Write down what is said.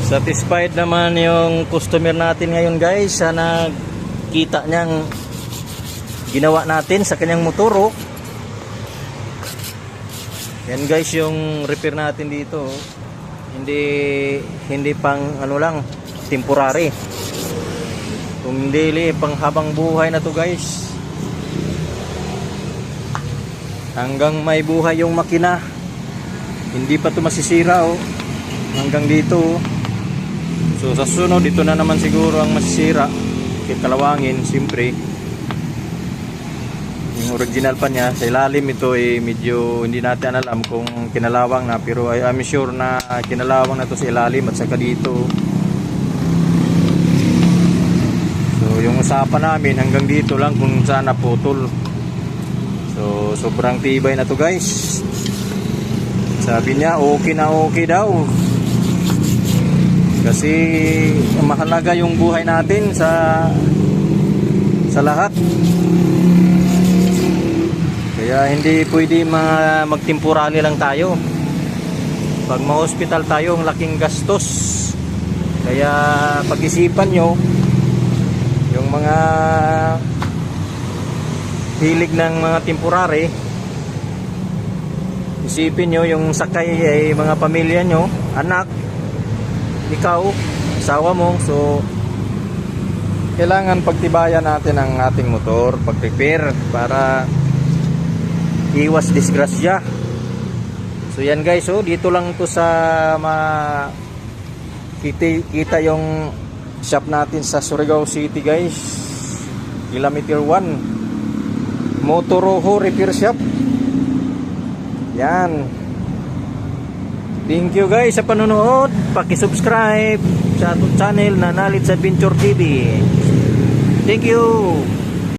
Satisfied naman yung customer natin ngayon guys sa nakita niyang ginawa natin sa kanyang motor. Oh. Yan guys yung repair natin dito. Oh. Hindi pang ano lang, temporary. Kung hindi pang habang buhay na to guys. Hanggang may buhay yung makina. Hindi pa to masisira oh. Hanggang dito oh. So sa sunod dito na naman siguro ang masisira. Kalawangin siyempre. Yung original pa niya sa ilalim ito medyo hindi natin alam kung kinalawang na, pero I'm sure na kinalawang na to sa ilalim at saka dito. So yung usapan namin hanggang dito lang kung saan naputol. So sobrang tibay na to guys. Sabi niya okay na okay daw. Kasi mahalaga yung buhay natin sa lahat. Kaya hindi pwede magtemporary lang tayo. Pag ma-hospital tayo, ang laking gastos. Kaya pag-isipan nyo yung mga hilig ng mga temporary. Isipin nyo yung sakay ay mga pamilya nyo, anak, ikaw, asawa mo. So kailangan pagtibayan natin ang ating motor, pag-repair para iwas disgrasya. So yan guys, oh, dito lang to sa kita yung shop natin sa Surigao City guys. Kilometer 1 Motoroho Repair Shop. Yan. Thank you guys sa panonood. Paki-subscribe sa ating channel na Nalits Adventure TV. Thank you.